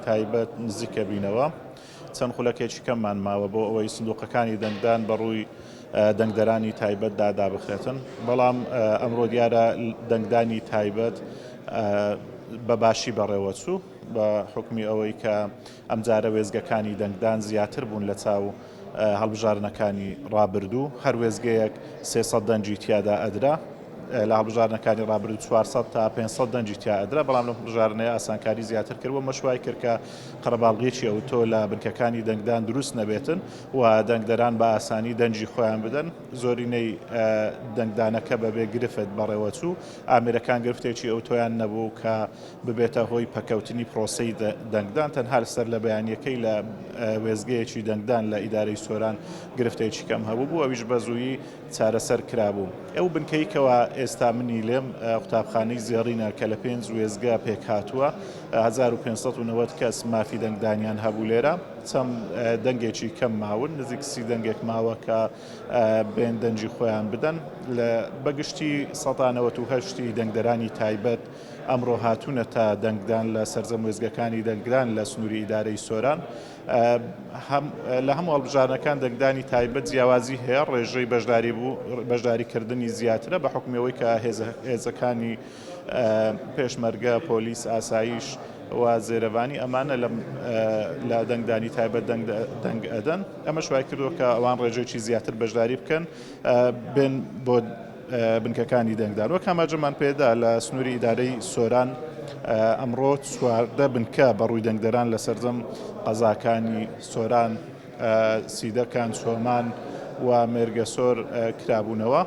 تایبەت نزیکە بینەوە چەند خولەکێکی کەممان ماوە بۆ ئەوەی سندوقەکانی دەنگدان بەڕووی دەنگدەرانی تایبەتدا دابخرێتن بەڵام ئەمڕۆ دیارە دەنگدانی تایبەت بەباشی بەڕێوەچوو بە حکمی ئەوەی کە ئەم جارە وێزگەکانی دەنگدان زیاتر بوون لە چاو هەڵبژارنەکانی ڕابردوو هەر وێزگەیەک 300 دەنجی تیادا ئەدرا لە هەڵبژارنەکانی ڕابردوو 400 تا 500 دەنجی تیا ئەدرا بەڵام لە هەڵبژارنەیە ئاسانکاری زیاتر کردووە مەشوای کرد کە قەرەباڵغیەکی ئەوتۆ لە بنکەکانی دەنگدان دروست نەبێتن و دەنگدەران بە ئاسانی دەنجی خۆیان بدەن زۆرینەی دەنگدانەکە بەبێ گرفت بەڕێوەچوو ئامێرەکان گرفتێکی ئەوتۆیان نەبوو کە ببێتە هۆی پەکەوتنی پرۆسەی دەنگدان تەنها لەسەر لە بەیانیەکەی لە وێزگەیەکی دەنگدان لە ئیدارەی سۆران گرفتێکی کەم هەبوو بوو ئەویش بە زوویی چارەسەر کرابوو ئەو بنکەیکەوە ئێستا منی لێم قوتابخانەی زێڕینە کە لە 5 وێزگە پێک هاتووە 1590 کەس مافی دەنگدانیان هەبوو لێرە چەند دەنگێکی کەم ماون نزیک 30 دەنگێک ماوە کە بێن دەنجی خۆیان بدەن لە بەگشتی 198 دەنگدەرانی تایبەت ئەمڕۆ هاتوونە تا دەنگدان لە سەرجەم وێزگەکانی دەنگدان لە سنووری ئیدارەی سۆران لە هەموو هەڵبژارنەکان دەنگدانی تایبەت جیاوازی هەیە ڕێژەی بەشداریکردنی زیاترە بە حکمەوەی کە هێزەکانی پێشمەرگە پۆلیس ئاسایش و زێرەبانی ئەمانە لە دەنگدانی تایبەت دەنگ ئەدەن ئەمە شوای کردووە کە ئەوان ڕێژێکی زیاتر بەشداری بکەن بێن بۆ بنکەکانی دەنگدان وەک ئاماژەمان پێدا لە سنووری ئیدارەی سۆران ئەمڕۆ چواردە بنکە بەڕووی دەنگدەران لە سەرجەم قەزاکانی سۆران سیدەکان چۆمان و مێرگەسۆر کرابوونەوە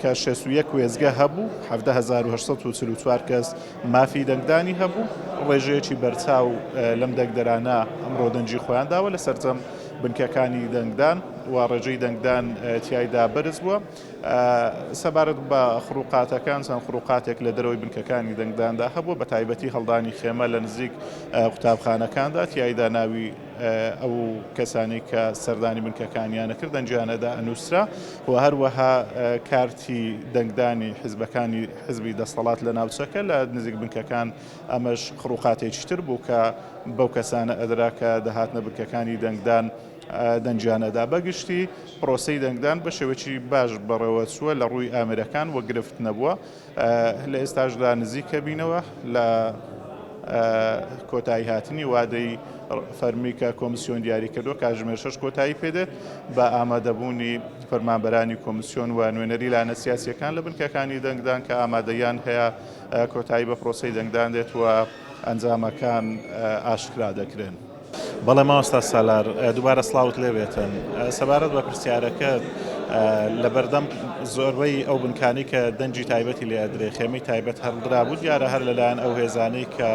کە 61 وێزگە هەبوو 17844 کەس مافی دەنگدانی هەبوو ڕێژەیەکی بەرچاو لەم دەنگدەرانە ئەمڕۆ دەنجی خۆیان داوە لە سەرجەم بنکەکانی دەنگدان و ڕێژەی دەنگدان تیایدا بەرز بووە سەبارەت بە خروقاتەکان چەند خروقاتێک لە دەرەوەی بنکەکانی دەنگداندا هەبوو بە تایبەتی هەڵدانی خێمە لە نزیک قوتابخانەکاندا تیایدا ناوی ئەو کەسانی کە سەردانی بنکەکانیانە کرد دەنجیانەدا ئەنووسرا و هەروەها کارتی دەنگدانی حیزبەکانی حزبی دەسەڵات لە ناوچەکە لە نزیک بنکەکان ئەمەش خروقاتێکی تر بوو کە بەو کەسانە ئەدرا کە دەهاتنە بنکەکانی دەنگدان دەنجیانەدا بەگشتی پرۆسەی دەنگدان بە شێوەیەکی باش بەڕێوە چووە لە ڕووی ئامێرەکان وە گرفت نەبووە لە ئێستاشدا نزیکە بینەوە لە کۆتایی هاتنی وادەی فەرمی کە کۆمیسیۆن دیاری کردو کاتژمێر 6 کۆتایی پێدێت بە ئامادەبوونی فەرمانبەرانی کۆمیسیۆن و نوێنەری لانە سیاسیەکان لە بنکەکانی دەنگدان کە ئامادەیان هەیە کۆتایی بە پرۆسەی دەنگدان دێت و ئەنجامەکان ئاشکرا دەکرێن. بەڵێ مامۆستا سالار دووبارە سڵاوت لێبێتن سەبارەت بە پرسیارەکە لە بەردەم زۆربەی ئەو بنکانی کە دەنجی تایبەتی لێ ئەدرێ خێمەی تایبەت هەڵدرا بوو دیارە هەر لەلایەن ئەو هێزانەی کە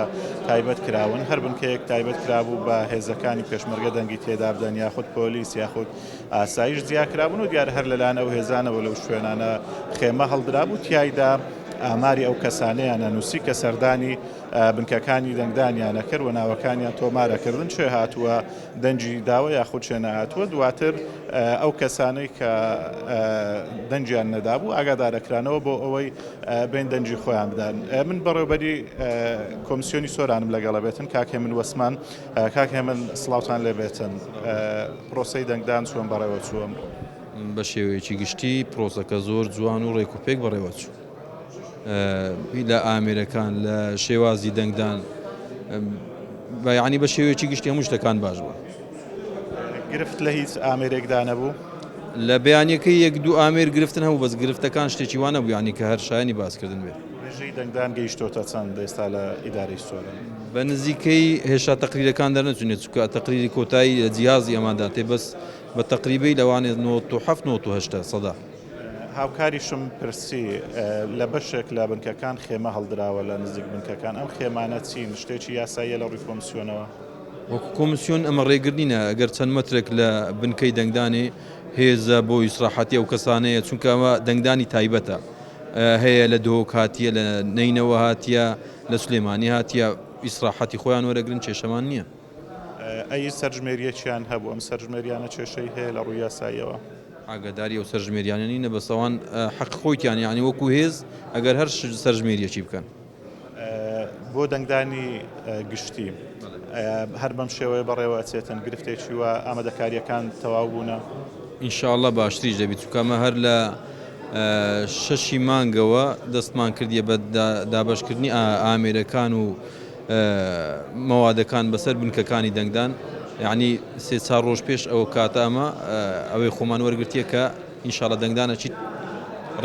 تایبەت کراون هەر بنکەیەک تایبەت کرابوو بە هێزەکانی پێشمەرگە دەنگی تێدا بدەن یاخود پۆلیس یاخود ئاسایش جیاکرابوون و دیارە هەر لەلایەن ئەو هێزانەوە لەو شوێنانە خێمە هەڵدرا بوو تیایدا ئاماری ئەو کەسانەیانە نووسی کە سەردانی بنکەکانی دەنگدانیانە کرد و ناوەکانیان تۆمارەکردن چێ هاتووە دەنجی داوە یاخود چێ نەهاتووە دواتر ئەو کەسانەی کە دەنجیان نەدابوو ئاگادارەکرانەوە بۆ ئەوەی بین دەنجی خۆیان بدەن من بەڕێوەبەری کۆمیسیۆنی سۆرانم لەگەڵە بێتن کاکێ من وەسمان کاکێ من سڵاوتان لێ بێتن پرۆسەی دەنگدان چۆن بەڕێوە چووە بە شێوەیەکی گشتی پرۆسەکە زۆر جوان و ڕێک و پێک بەڕێوە چوو لە ئامێرەکان لە شێوازی دەنگدان یعنی بە شێوەیەکی گشتی هەموو شتەکان باش بوو گرفت لە هیچ ئامێرێکدا نەبوو لە بەیانیەکەی یەک دوو ئامێر گرفتن هەبوو بەس گرفتەکان شتێکی وانە بوو یعنی کە هەر شایانی باسکردن بێت ڕێژەی دەنگدان گەیشتۆتە چەند ئێستا لە ئیدارەی سۆران بە نزیکەی هێشتا تەقریرەکان دەرنەچونێت چونکە تەقریری کۆتایی لە جیهازی ئەمادا تێ بەس بە تەقریبەی لەوانێت 97 سەدا هاوکاریشم پرسی لە بەشێک لە بنکەکان خێمە هەڵدراوە لە نزیک بنکەکان ئەم خێمانە چین شتێکی یاساییە لە ڕووی کۆمیسیۆنەوە وەکو کۆمیسیۆن ئەمە ڕێگرنینە ئەگەر چەند مەترێک لە بنکەی دەنگدانی هێزە بۆ ئیسراحەتی ئەو کەسانەیە چونکە ئەمە دەنگدانی تایبەتە هەیە لە دۆک هاتیە لە نینەوە هاتیە لە سلێمانی هاتیە ئیسراحەتی خۆیان وەرەگرن کێشەمان نییە ئەی سەرژمێریەکیان هەبوو ئەم سەرژمێریانە کێشەی هەیە لە ڕووی یاساییەوە ئاگاداری ئەو سەرژمێریانە نینە بەسەوان حەق خۆیان یعنی وەکو هێز ئەگەر هەر سەرژمێریەکی بکەن بۆ دەنگدانی گشتی هەر بەم شێوەیە بەڕێوە ئەچێتن گرفتێکی وە ئامادەکاریەکان تەواو بوونە. ئینشاءڵڵا باشتریش دەبێت چونکەمە هەر لە 6 مانگەوە دەستمان کردیە بە دابەشکردنی ئامێرەکان و مەوادەکان بەسەر بنکەکانی دەنگدان، یعنی 3-4 ڕۆژ پێش ئەو کاتە ئەمە ئەوەی خۆمان وەرگرتیە کە ئینشاءڵڵا دەنگدانەچیت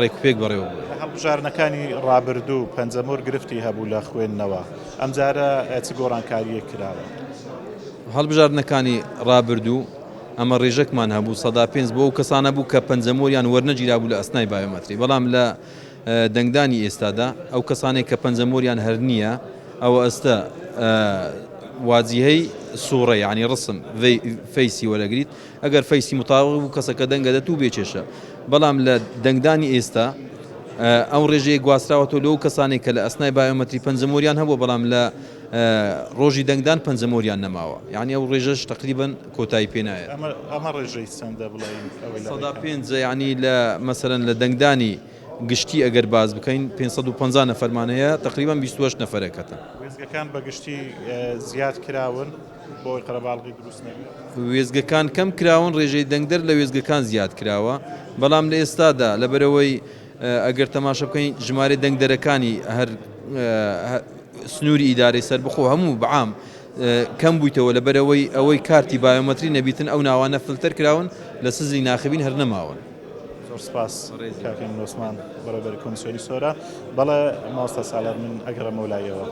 ڕێکوپێک بەڕێوە بوو. هەڵبژارنەکانی ڕابردوو پەنجەمۆر گرفتی هەبوو لە خوێندنەوە، ئەم جارە چ گۆڕانکاریەک کراوە؟ هەڵبژاردنەکانی ڕابردوو ئەمە ڕێژەکمان هەبوو 105 بۆ ئەو کەسانە بوو کە پەنجەمۆریان وەرنەگیرا بوو لە ئەسنای بایۆمەتری، بەڵام لە دەنگدانی ئێستادا ئەو کەسانێک کە پەنجەمۆریان هەر نییە ئەوە ئەستە واجهەی سوورە یعنی ڕسم فەیسی وەرەگریت، ئەگەر فەیسی متاوق بوو کەسەکە دەنگە دەتوو بێچێشە. بەڵام لە دەنگدانی ئێستا ئەو ڕێژەیە گواستراوەتەوە لەو کەسانێک کە لە ئەسنای بایۆمەتری پەنجەمۆریان هەبوو بەڵام لە ڕۆژی دەنگدان پەنجەمۆریان نەماوە، یعنی ئەو ڕێژەش تقریباً کۆتایی پێ نایێت. ئەمە ڕێژەی چەندە بڵێین؟ 105 یعنی لە مەسەرەن لە دەنگدانی گشتی ئەگەر باز بکەین 550 نەفەرمان هەیە، تقریباً 28 نەفەرەکەتە. وێزگەکان بەگشتی زیاد کراون بۆی قەرەباڵغی دروست نەبێت. وێزگەکان کەم کراون، ڕێژەی دەنگدەر لە وێزگەکان زیاد کراوە، بەڵام لە ئێستادا لەبەرەوەی ئەگەر تەماشە بکەین ژمارە دەنگدەرەکانی هەر سنووری ئیدارەی سەربەخۆ هەموو بەعام کەم بوویتەوە لەبەرەوەی ئەوەی کارتی بایۆمەتری نەبیتن ئەو ناوانە فلتەر کراون لە سزی ناخبین هەر نەماون. زۆر سپاس کاکەم عوسمان بەڕێوەبەری کۆمیسیۆنی سۆرە. بەڵێ ماوەستە ساڵات من ئەگەڕەمە وەلایەوە.